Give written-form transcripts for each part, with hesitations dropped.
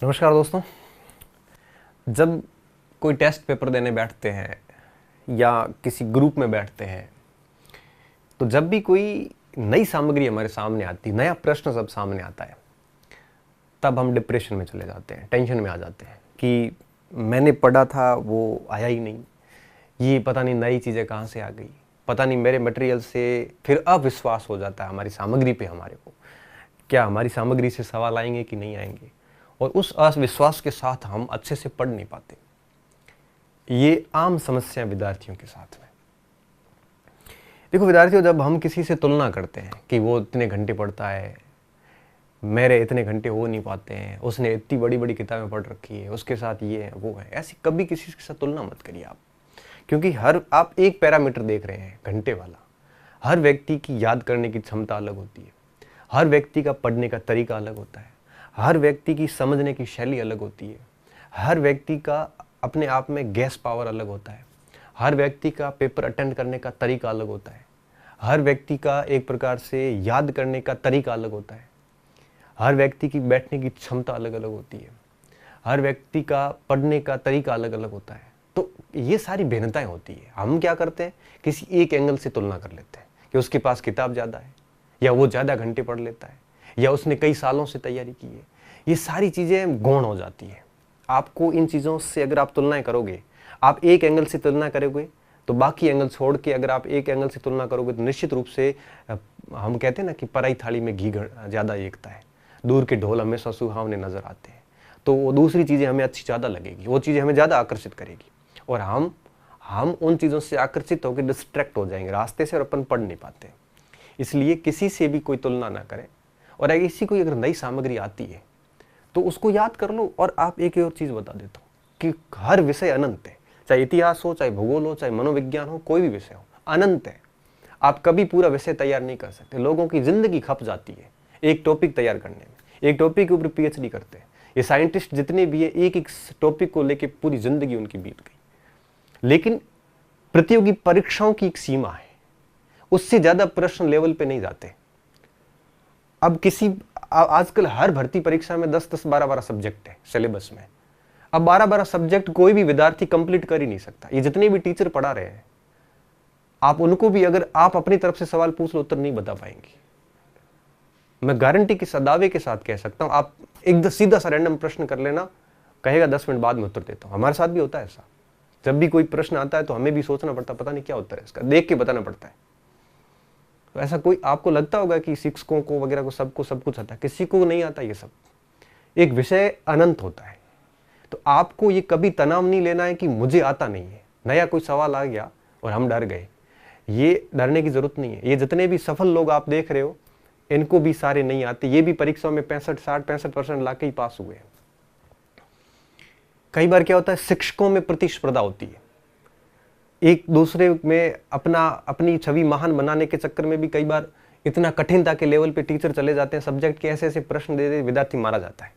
नमस्कार दोस्तों। जब कोई टेस्ट पेपर देने बैठते हैं या किसी ग्रुप में बैठते हैं तो जब भी कोई नई सामग्री हमारे सामने आती, नया प्रश्न जब सामने आता है, तब हम डिप्रेशन में चले जाते हैं, टेंशन में आ जाते हैं कि मैंने पढ़ा था वो आया ही नहीं, ये पता नहीं नई चीज़ें कहाँ से आ गई, पता नहीं मेरे मटेरियल से। फिर अविश्वास हो जाता है हमारी सामग्री पे, हमारे को क्या हमारी सामग्री से सवाल आएंगे कि नहीं आएंगे, और उस अविश्वास के साथ हम अच्छे से पढ़ नहीं पाते। ये आम समस्या विद्यार्थियों के साथ में। देखो विद्यार्थियों, जब हम किसी से तुलना करते हैं कि वो इतने घंटे पढ़ता है, मेरे इतने घंटे हो नहीं पाते हैं, उसने इतनी बड़ी बड़ी किताबें पढ़ रखी है, उसके साथ ये है वो है, ऐसी कभी किसी के साथ तुलना मत करिए आप। क्योंकि आप एक पैरामीटर देख रहे हैं, घंटे वाला। हर व्यक्ति की याद करने की क्षमता अलग होती है, हर व्यक्ति का पढ़ने का तरीका अलग होता है, हर व्यक्ति की समझने की शैली अलग होती है, हर व्यक्ति का अपने आप में गैस पावर अलग होता है, हर व्यक्ति का पेपर अटेंड करने का तरीका अलग होता है, हर व्यक्ति का एक प्रकार से याद करने का तरीका अलग होता है, हर व्यक्ति की बैठने की क्षमता अलग अलग होती है, हर व्यक्ति का पढ़ने का तरीका अलग अलग होता है। तो ये सारी भिन्नताएं होती है। हम क्या करते हैं, किसी एक एंगल से तुलना कर लेते हैं कि उसके पास किताब ज़्यादा है, या वो ज़्यादा घंटे पढ़ लेता है, या उसने कई सालों से तैयारी की है। ये सारी चीज़ें गौण हो जाती है। आपको इन चीज़ों से अगर आप तुलनाएं करोगे, आप एक एंगल से तुलना करोगे तो बाकी एंगल छोड़ के अगर आप एक एंगल से तुलना करोगे तो निश्चित रूप से हम कहते हैं ना कि पराई थाली में घी ज़्यादा एकता है, दूर के ढोल हमेशा सुहावने नजर आते हैं। तो वो दूसरी चीज़ें हमें अच्छी ज़्यादा लगेगी, वो चीज़ें हमें ज़्यादा आकर्षित करेगी, और हम उन चीज़ों से आकर्षित होकर डिस्ट्रैक्ट हो जाएंगे रास्ते से, और अपन पढ़ नहीं पाते। इसलिए किसी से भी कोई तुलना ना करें, और अगर किसी कोई अगर नई सामग्री आती है तो उसको याद कर लो। और आप एक और चीज़ बता देता हूँ कि हर विषय अनंत है, चाहे इतिहास हो, चाहे भूगोल हो, चाहे मनोविज्ञान हो, कोई भी विषय हो, अनंत है। आप कभी पूरा विषय तैयार नहीं कर सकते। लोगों की जिंदगी खप जाती है एक टॉपिक तैयार करने में, एक टॉपिक के ऊपर पीएचडी करते हैं। ये साइंटिस्ट जितने भी है, एक एक टॉपिक को लेकर पूरी जिंदगी उनकी बीत गई। लेकिन प्रतियोगी परीक्षाओं की एक सीमा है, उससे ज्यादा प्रश्न लेवल पे नहीं जाते। अब आजकल हर भर्ती परीक्षा में 10-10, 12-12 सब्जेक्ट है सिलेबस में। अब 12-12 सब्जेक्ट कोई भी विद्यार्थी कंप्लीट कर ही नहीं सकता। ये जितने भी टीचर पढ़ा रहे हैं, आप उनको भी अगर आप अपनी तरफ से सवाल पूछ लो, उत्तर नहीं बता पाएंगे। मैं गारंटी के दावे के साथ कह सकता हूं, आप एक सीधा सा रैंडम प्रश्न कर लेना, कहेगा 10 मिनट बाद में उत्तर देता हूं। हमारे साथ भी होता है ऐसा। जब भी कोई प्रश्न आता है तो हमें भी सोचना पड़ता, पता नहीं क्या उत्तर है इसका, देख के बताना पड़ता है। तो ऐसा कोई आपको लगता होगा कि शिक्षकों को वगैरह को सबको सब कुछ आता है, किसी को नहीं आता ये सब। एक विषय अनंत होता है। तो आपको ये कभी तनाव नहीं लेना है कि मुझे आता नहीं है, नया कोई सवाल आ गया और हम डर गए। ये डरने की जरूरत नहीं है। ये जितने भी सफल लोग आप देख रहे हो, इनको भी सारे नहीं आते। ये भी परीक्षाओं में 65-60-65% ला के ही पास हुए हैं। कई बार क्या होता है, शिक्षकों में प्रतिस्पर्धा होती है, एक दूसरे में अपनी छवि महान बनाने के चक्कर में भी कई बार इतना कठिनता के लेवल पे टीचर चले जाते हैं, सब्जेक्ट के ऐसे ऐसे प्रश्न दे दे विद्यार्थी मारा जाता है।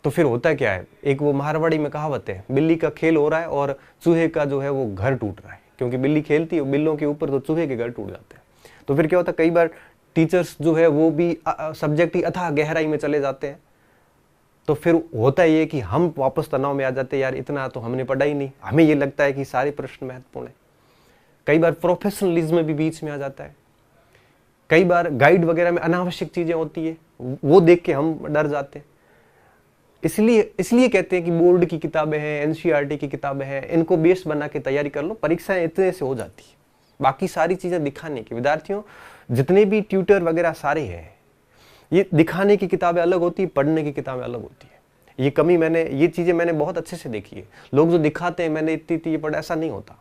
तो फिर होता क्या है, एक वो मारवाड़ी में कहावत है, बिल्ली का खेल हो रहा है और चूहे का जो है वो घर टूट रहा है। क्योंकि बिल्ली खेलती है बिल्लों के ऊपर, तो चूहे के घर टूट जाते हैं। तो फिर क्या होता है, कई बार टीचर्स जो है वो भी सब्जेक्ट ही अथाह गहराई में चले जाते हैं। तो फिर होता ये कि हम वापस तनाव में आ जाते हैं, यार इतना तो हमने पढ़ा ही नहीं। हमें ये लगता है कि सारे प्रश्न महत्वपूर्ण है। कई बार प्रोफेशनलिज्म भी बीच में आ जाता है। कई बार गाइड वगैरह में अनावश्यक चीजें होती है, वो देख के हम डर जाते हैं। इसलिए कहते हैं कि बोर्ड की किताबें हैं, एनसीईआरटी की किताबें हैं, इनको बेस बना के तैयारी कर लो, परीक्षाएं इतने से हो जाती है। बाकी सारी चीजें दिखाने की, विद्यार्थियों जितने भी ट्यूटर वगैरह सारे हैं, ये दिखाने की किताबें अलग होती है, पढ़ने की किताबें अलग होती है। ये कमी ये चीजें मैंने बहुत अच्छे से देखी है। लोग जो दिखाते हैं मैंने इतनी ये पढ़ा, ऐसा नहीं होता।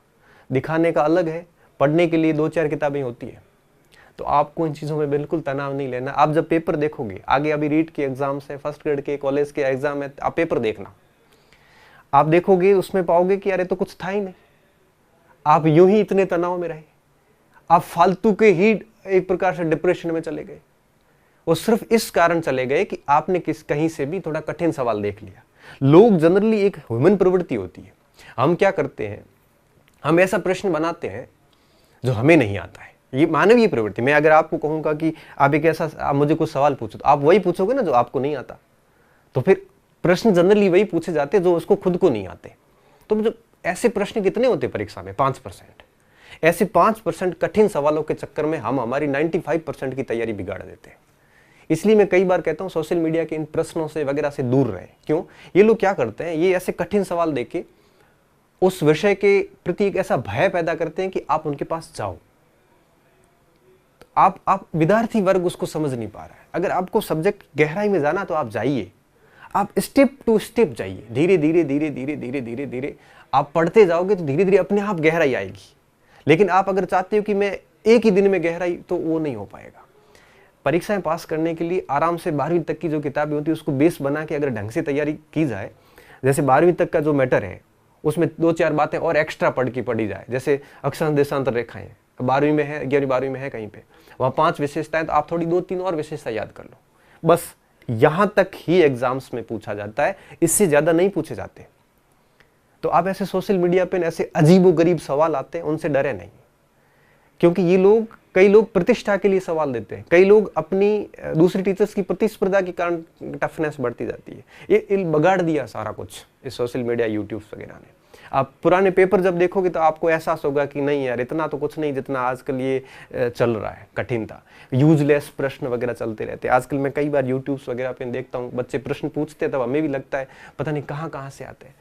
दिखाने का अलग है, पढ़ने के लिए 2-4 किताबें होती है। तो आपको इन चीजों में बिल्कुल तनाव नहीं लेना। आप जब पेपर देखोगे, आगे अभी रीट के एग्जाम्स है, फर्स्ट ग्रेड के कॉलेज के एग्जाम है, आप पेपर देखना, आप देखोगे उसमें पाओगे कि अरे तो कुछ था ही नहीं। आप यूं ही इतने तनाव में रहे, आप फालतू के ही एक प्रकार से डिप्रेशन में चले गए। वो सिर्फ इस कारण चले गए कि आपने कहीं से भी थोड़ा कठिन सवाल देख लिया। लोग जनरली, एक ह्यूमन प्रवृत्ति होती है, हम क्या करते हैं, हम ऐसा प्रश्न बनाते हैं जो हमें नहीं आता है। ये मानवीय प्रवृत्ति। मैं अगर आपको कहूंगा कि आप मुझे कुछ सवाल पूछो, तो आप वही पूछोगे ना जो आपको नहीं आता। तो फिर प्रश्न जनरली वही पूछे जाते जो उसको खुद को नहीं आते। तो जो ऐसे प्रश्न कितने होते परीक्षा में? 5%। ऐसे 5% कठिन सवालों के चक्कर में हम हमारी 95% की तैयारी बिगाड़ देते हैं। इसलिए मैं कई बार कहता हूं सोशल मीडिया के इन प्रश्नों से वगैरह से दूर रहें। क्यों? ये लोग क्या करते हैं, ये ऐसे कठिन सवाल देके उस विषय के प्रति एक ऐसा भय पैदा करते हैं कि आप उनके पास जाओ। तो आप विद्यार्थी वर्ग उसको समझ नहीं पा रहा है। अगर आपको सब्जेक्ट गहराई में जाना तो आप जाइए, आप स्टेप टू स्टेप जाइए, धीरे धीरे धीरे धीरे धीरे धीरे धीरे आप पढ़ते जाओगे तो धीरे धीरे अपने आप गहराई आएगी। लेकिन आप अगर चाहते हो कि मैं एक ही दिन में गहराई, तो वो नहीं हो पाएगा। परीक्षाएं पास करने के लिए आराम से 12वीं तक की जो किताबें होती है उसको बेस बना के अगर ढंग से तैयारी की जाए, जैसे 12वीं तक का जो मैटर है उसमें 2-4 बातें और एक्स्ट्रा पढ़ी जाए, जैसे अक्षांश देशांतर रेखाएं 12वीं में है, 11वीं में है कहीं पे, वहाँ 5 विशेषताएं, तो आप थोड़ी 2-3 और विशेषता याद कर लो। बस यहां तक ही एग्जाम्स में पूछा जाता है, इससे ज्यादा नहीं पूछे जाते। तो आप ऐसे सोशल मीडिया पे ऐसे अजीबोगरीब सवाल आते हैं, उनसे डरे नहीं, क्योंकि कई लोग प्रतिष्ठा के लिए सवाल देते हैं, कई लोग अपनी दूसरी टीचर्स की प्रतिस्पर्धा के कारण टफनेस बढ़ती जाती है। ये बगाड़ दिया सारा कुछ इस सोशल मीडिया, यूट्यूब वगैरह ने। आप पुराने पेपर जब देखोगे तो आपको एहसास होगा कि नहीं यार, इतना तो कुछ नहीं जितना आजकल ये चल रहा है, कठिनता, यूजलेस प्रश्न वगैरह चलते रहते हैं। आजकल मैं कई बार यूट्यूब वगैरह पे देखता हूँ, बच्चे प्रश्न पूछते हैं, तब हमें भी लगता है पता नहीं कहाँ से आते हैं।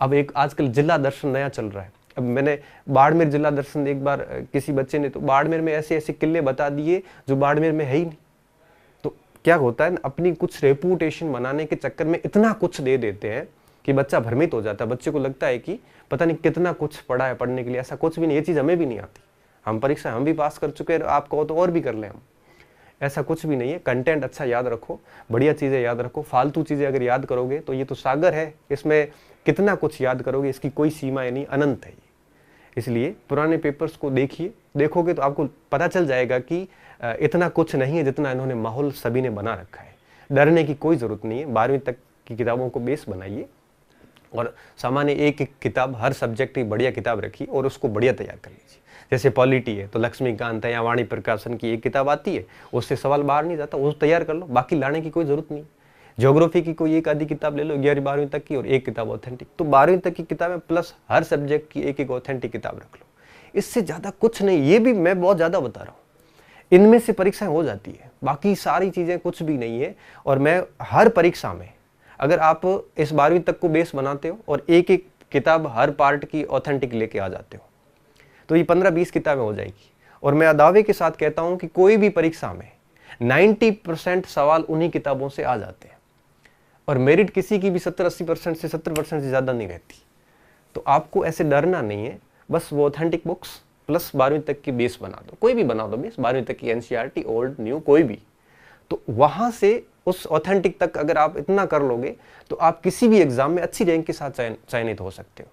अब एक आजकल जिला दर्शन नया चल रहा है। अब मैंने बाड़मेर जिला दर्शन एक बार किसी बच्चे ने, तो बाड़मेर में ऐसे ऐसे किले बता दिए जो बाड़मेर में है ही नहीं। तो क्या होता है, अपनी कुछ रेपुटेशन बनाने के चक्कर में इतना कुछ दे देते हैं कि बच्चा भ्रमित हो जाता है। बच्चे को लगता है कि पता नहीं कितना कुछ पढ़ा है पढ़ने के लिए। ऐसा कुछ भी नहीं, ये चीज़ हमें भी नहीं आती। हम परीक्षा हम भी पास कर चुके हैं, आप कहो तो और भी कर लें हम। ऐसा कुछ भी नहीं है। कंटेंट अच्छा याद रखो, बढ़िया चीज़ें याद रखो। फालतू चीज़ें अगर याद करोगे तो ये तो सागर है, इसमें कितना कुछ याद करोगे, इसकी कोई सीमाएं नहीं, अनंत है ये। इसलिए पुराने पेपर्स को देखोगे तो आपको पता चल जाएगा कि इतना कुछ नहीं है जितना इन्होंने माहौल सभी ने बना रखा है। डरने की कोई ज़रूरत नहीं है। 12वीं तक की किताबों को बेस बनाइए और सामान्य एक किताब, हर सब्जेक्ट की बढ़िया किताब रखिए और उसको बढ़िया तैयार कर लीजिए। जैसे पॉलिटी है तो लक्ष्मीकांत है या वाणी प्रकाशन की एक किताब आती है, उससे सवाल बाहर नहीं जाता, वो तैयार कर लो, बाकी लाने की कोई जरूरत नहीं। ज्योग्राफी की कोई एक आधी किताब ले लो 11वीं-12वीं तक की, और एक किताब ऑथेंटिक। तो 12वीं तक की किताबें प्लस हर सब्जेक्ट की एक ऑथेंटिक किताब रख लो। इससे ज्यादा कुछ नहीं। ये भी मैं बहुत ज्यादा बता रहा हूँ, इनमें से परीक्षाएं हो जाती है, बाकी सारी चीजें कुछ भी नहीं है। और मैं हर परीक्षा में, अगर आप इस 12वीं तक को बेस बनाते हो और एक एक किताब हर पार्ट की ऑथेंटिक लेके आ जाते हो, तो ये 15-20 किताबें हो जाएगी। और मैं दावे के साथ कहता हूं कि कोई भी परीक्षा में 90% सवाल उन्हीं किताबों से आ जाते हैं, और मेरिट किसी की भी 70-80% से 70% से ज्यादा नहीं रहती। तो आपको ऐसे डरना नहीं है। बस वो ऑथेंटिक बुक्स प्लस 12वीं तक की बेस बना दो, कोई भी बना दो बेस, 12वीं तक की एनसीईआरटी, ओल्ड न्यू कोई भी। तो वहां से उस ऑथेंटिक तक अगर आप इतना कर लोगे तो आप किसी भी एग्जाम में अच्छी रैंक के साथ चयनित हो सकते हो।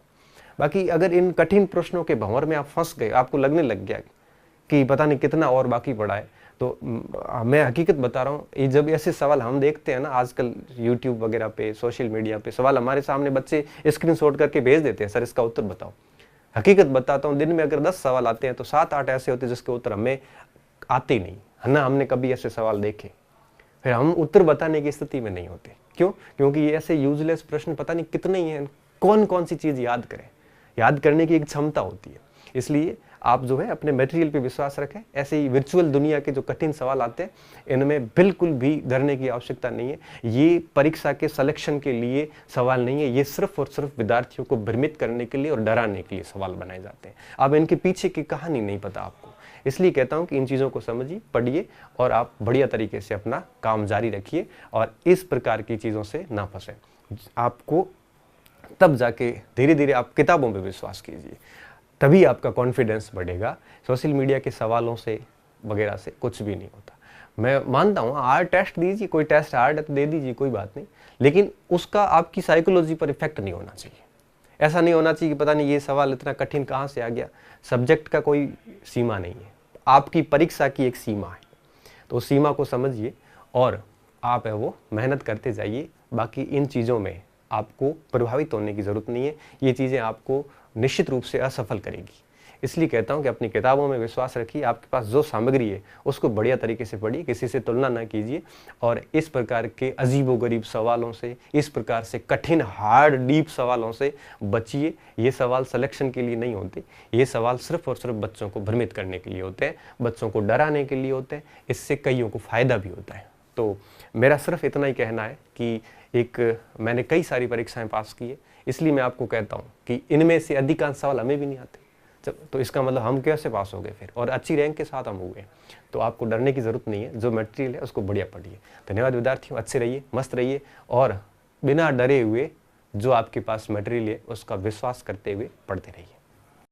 बाकी अगर इन कठिन प्रश्नों के भंवर में आप फंस गए, आपको लगने लग गया कि पता नहीं कितना और बाकी पड़ा है, तो मैं हकीकत बता रहा हूँ, ये जब ऐसे सवाल हम देखते हैं ना आजकल यूट्यूब वगैरह पे, सोशल मीडिया पे सवाल हमारे सामने बच्चे स्क्रीनशॉट करके भेज देते हैं, सर इसका उत्तर बताओ। हकीकत बताता हूँ, दिन में अगर 10 सवाल आते हैं तो 7-8 ऐसे होते हैं जिसके उत्तर हमें आते ही नहीं है ना, हमने कभी ऐसे सवाल देखे, फिर हम उत्तर बताने की स्थिति में नहीं होते। क्यों? क्योंकि ये ऐसे यूजलेस प्रश्न पता नहीं कितने ही हैं, कौन कौन सी चीज़ याद करें, याद करने की एक क्षमता होती है। इसलिए आप जो है अपने मटेरियल पे विश्वास रखें। ऐसे ही वर्चुअल दुनिया के जो कठिन सवाल आते हैं, इनमें बिल्कुल भी डरने की आवश्यकता नहीं है। ये परीक्षा के सिलेक्शन के लिए सवाल नहीं है, ये सिर्फ और सिर्फ विद्यार्थियों को भ्रमित करने के लिए और डराने के लिए सवाल बनाए जाते हैं। अब इनके पीछे की कहानी नहीं पता आपको, इसलिए कहता हूं कि इन चीज़ों को समझिए, पढ़िए और आप बढ़िया तरीके से अपना काम जारी रखिए और इस प्रकार की चीज़ों से ना फंसे। आपको तब जाके धीरे धीरे आप किताबों पे विश्वास कीजिए, तभी आपका कॉन्फिडेंस बढ़ेगा। सोशल मीडिया के सवालों से वगैरह से कुछ भी नहीं होता। मैं मानता हूँ हार्ड टेस्ट दीजिए, कोई टेस्ट हार्ड है तो दे दीजिए, कोई बात नहीं, लेकिन उसका आपकी साइकोलॉजी पर इफेक्ट नहीं होना चाहिए। ऐसा नहीं होना चाहिए कि पता नहीं ये सवाल इतना कठिन कहाँ से आ गया। सब्जेक्ट का कोई सीमा नहीं है, आपकी परीक्षा की एक सीमा है, तो उस सीमा को समझिए और आप है वो मेहनत करते जाइए। बाकी इन चीज़ों में आपको प्रभावित होने की ज़रूरत नहीं है, ये चीज़ें आपको निश्चित रूप से असफल करेगी। इसलिए कहता हूँ कि अपनी किताबों में विश्वास रखिए, आपके पास जो सामग्री है उसको बढ़िया तरीके से पढ़िए, किसी से तुलना ना कीजिए और इस प्रकार के अजीबोगरीब सवालों से, इस प्रकार से कठिन हार्ड डीप सवालों से बचिए। ये सवाल सिलेक्शन के लिए नहीं होते, ये सवाल सिर्फ और सिर्फ बच्चों को भ्रमित करने के लिए होते हैं, बच्चों को डराने के लिए होते हैं, इससे कईयों को फ़ायदा भी होता है। तो मेरा सिर्फ इतना ही कहना है कि मैंने कई सारी परीक्षाएं पास की है, इसलिए मैं आपको कहता हूँ कि इनमें से अधिकांश सवाल हमें भी नहीं आते, तो इसका मतलब हम कैसे पास हो गए फिर, और अच्छी रैंक के साथ हम हो गए। तो आपको डरने की ज़रूरत नहीं है, जो मटेरियल है उसको बढ़िया पढ़िए। धन्यवाद विद्यार्थियों, अच्छे रहिए, मस्त रहिए और बिना डरे हुए जो आपके पास मटेरियल है उसका विश्वास करते हुए पढ़ते रहिए।